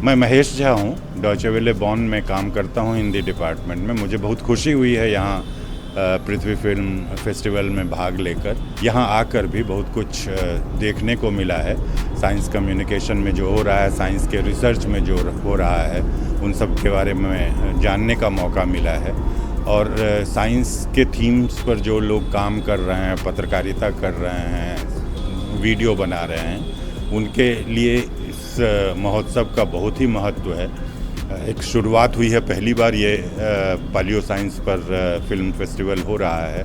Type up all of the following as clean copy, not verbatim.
मैं महेश झा हूँ, Deutsche Welle बॉन में काम करता हूँ हिंदी डिपार्टमेंट में। मुझे बहुत खुशी हुई है यहाँ पृथ्वी फिल्म फेस्टिवल में भाग लेकर। यहाँ आकर भी बहुत कुछ देखने को मिला है। साइंस कम्युनिकेशन में जो हो रहा है, साइंस के रिसर्च में जो हो रहा है, उन सब के बारे में जानने का मौका मिला है। और साइंस के थीम्स पर जो लोग काम कर रहे हैं, पत्रकारिता कर रहे हैं, वीडियो बना रहे हैं, उनके लिए इस महोत्सव का बहुत ही महत्व है। एक शुरुआत हुई है, पहली बार ये पालियो साइंस पर फिल्म फेस्टिवल हो रहा है।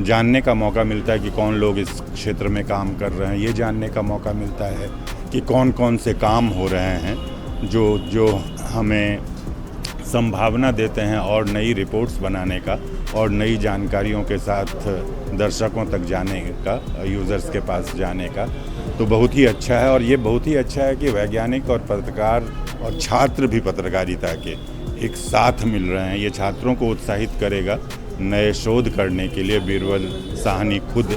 जानने का मौका मिलता है कि कौन लोग इस क्षेत्र में काम कर रहे हैं। ये जानने का मौका मिलता है कि कौन कौन से काम हो रहे हैं जो हमें संभावना देते हैं और नई रिपोर्ट्स बनाने का और नई जानकारियों के साथ दर्शकों तक जाने का, यूज़र्स के पास जाने का। तो बहुत ही अच्छा है। और ये बहुत ही अच्छा है कि वैज्ञानिक और पत्रकार और छात्र भी पत्रकारिता के एक साथ मिल रहे हैं। ये छात्रों को उत्साहित करेगा नए शोध करने के लिए। बीरबल साहनी खुद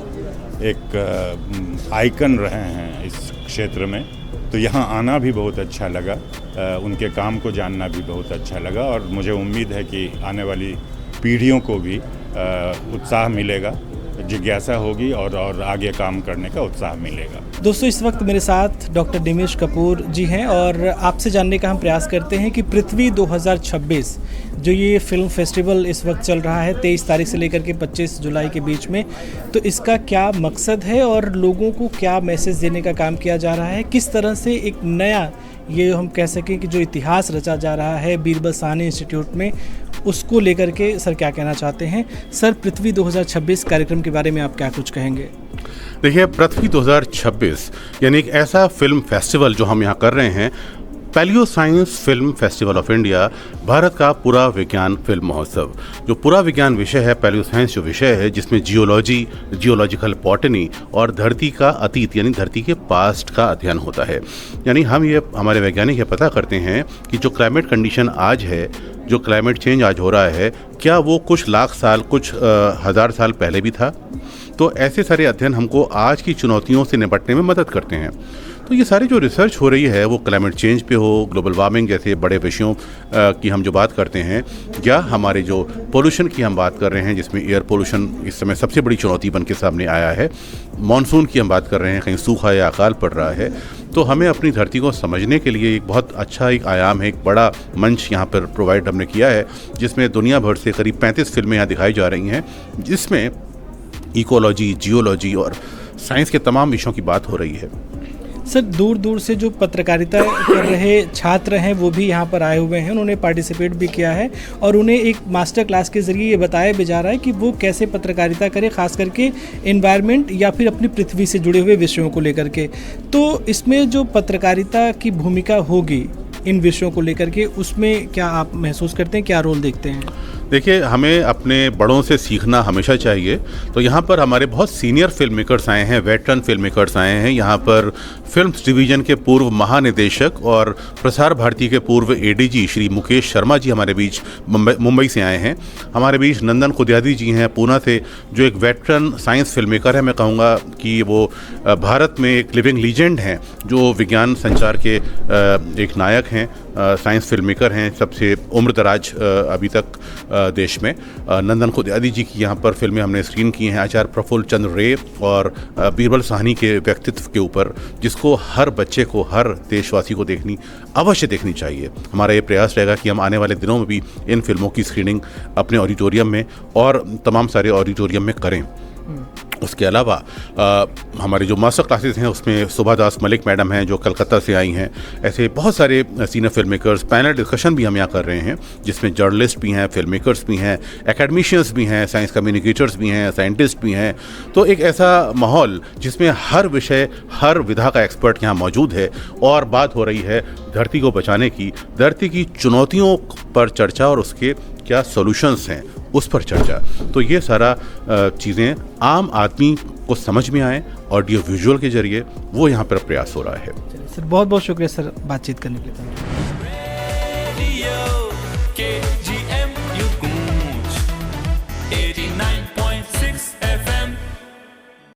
एक आइकन रहे हैं इस क्षेत्र में, तो यहाँ आना भी बहुत अच्छा लगा। उनके काम को जानना भी बहुत अच्छा लगा और मुझे उम्मीद है कि आने वाली पीढ़ियों को भी उत्साह मिलेगा, जिज्ञासा होगी और आगे काम करने का उत्साह मिलेगा। दोस्तों, इस वक्त मेरे साथ डॉक्टर दिनेश कपूर जी हैं और आपसे जानने का हम प्रयास करते हैं कि पृथ्वी 2026 जो ये फिल्म फेस्टिवल इस वक्त चल रहा है 23 तारीख से लेकर के 25 जुलाई के बीच में, तो इसका क्या मकसद है और लोगों को क्या मैसेज देने का काम किया जा रहा है, किस तरह से एक नया ये हम कह सकें कि जो इतिहास रचा जा रहा है बीरबल साहनी इंस्टीट्यूट में, उसको लेकर के सर क्या कहना चाहते हैं। सर, पृथ्वी 2026 कार्यक्रम के बारे में आप क्या कुछ कहेंगे? देखिए, पृथ्वी 2026 यानी एक ऐसा फिल्म फेस्टिवल जो हम यहाँ कर रहे हैं, paleo science film festival of India, Bharat का पूरा विज्ञान फिल्म महोत्सव। जो पूरा विज्ञान विषय है, पैलियो साइंस जो विषय है, जिसमें जियोलॉजी, जियोलॉजिकल बॉटनी और धरती का अतीत यानी धरती के पास्ट का अध्ययन होता है। यानी हमारे वैज्ञानिक ये पता करते हैं कि जो क्लाइमेट कंडीशन आज है, जो क्लाइमेट चेंज आज हो रहा है, क्या वो कुछ लाख साल, कुछ हज़ार साल पहले भी था। तो ऐसे सारे अध्ययन हमको आज की चुनौतियों से निपटने में मदद करते हैं। तो ये सारी जो रिसर्च हो रही है, वो क्लाइमेट चेंज पे हो, ग्लोबल वार्मिंग जैसे बड़े विषयों की हम जो बात करते हैं, या हमारे जो पोल्यूशन की हम बात कर रहे हैं, जिसमें एयर पोल्यूशन इस समय सबसे बड़ी चुनौती बन के सामने आया है, मानसून की हम बात कर रहे हैं, कहीं सूखा या अकाल पड़ रहा है। तो हमें अपनी धरती को समझने के लिए एक बहुत अच्छा एक आयाम है, एक बड़ा मंच यहाँ पर प्रोवाइड हमने किया है, जिसमें दुनिया भर से करीब 35 फिल्में यहाँ दिखाई जा रही हैं, जिसमें इकोलॉजी, जियोलॉजी और साइंस के तमाम विषयों की बात हो रही है। सर, दूर दूर से जो पत्रकारिता कर रहे छात्र हैं वो भी यहाँ पर आए हुए हैं, उन्होंने पार्टिसिपेट भी किया है और उन्हें एक मास्टर क्लास के ज़रिए ये बताया भी जा रहा है कि वो कैसे पत्रकारिता करें, ख़ास करके एनवायरनमेंट या फिर अपनी पृथ्वी से जुड़े हुए विषयों को लेकर के। तो इसमें जो पत्रकारिता की भूमिका होगी इन विषयों को लेकर के, उसमें क्या आप महसूस करते हैं, क्या रोल देखते हैं? देखिए, हमें अपने बड़ों से सीखना हमेशा चाहिए। तो यहाँ पर हमारे बहुत सीनियर फिल्म मेकर्स आए हैं, वेटरन फिल्म मेकर्स आए हैं। यहाँ पर फिल्म्स डिवीज़न के पूर्व महानिदेशक और प्रसार भारती के पूर्व एडीजी श्री मुकेश शर्मा जी हमारे बीच मुंबई से आए हैं। हमारे बीच नंदन खुदियादी जी हैं पूना से, जो एक वेटरन साइंस फिल्म मेकर है। मैं कहूँगा कि वो भारत में एक लिविंग लीजेंड हैं, जो विज्ञान संचार के एक नायक हैं, साइंस फिल्म मेकर हैं, सबसे उम्रदराज अभी तक देश में। नंदन खुदियादी जी की यहाँ पर फिल्में हमने स्क्रीन की हैं, आचार्य प्रफुल्ल चंद्र रे और बीरबल साहनी के व्यक्तित्व के ऊपर, जिसको हर बच्चे को, हर देशवासी को अवश्य देखनी चाहिए। हमारा ये प्रयास रहेगा कि हम आने वाले दिनों में भी इन फिल्मों की स्क्रीनिंग अपने ऑडिटोरियम में और तमाम सारे ऑडिटोरियम में करें। उसके अलावा हमारे जो मास्टर क्लासेस हैं, उसमें सुभा दास मलिक मैडम हैं जो कलकत्ता से आई हैं। ऐसे बहुत सारे senior film makers, panel discussion भी हम यहाँ कर रहे हैं, जिसमें जर्नलिस्ट भी हैं, फिल्म मेकर्स भी हैं, एकेडमिशियंस भी हैं, साइंस कम्युनिकेटर्स भी हैं, साइंटिस्ट भी हैं। तो एक ऐसा माहौल जिसमें हर विषय, हर विधा का एक्सपर्ट यहाँ मौजूद है और बात हो रही है धरती को बचाने की, धरती की चुनौतियों पर चर्चा और उसके क्या सॉल्यूशंस हैं उस पर चर्चा। तो ये सारा चीज़ें आम आदमी को समझ में आए ऑडियो विजुअल के जरिए, वो यहाँ पर प्रयास हो रहा है। सर, बहुत बहुत शुक्रिया सर बातचीत करने के लिए।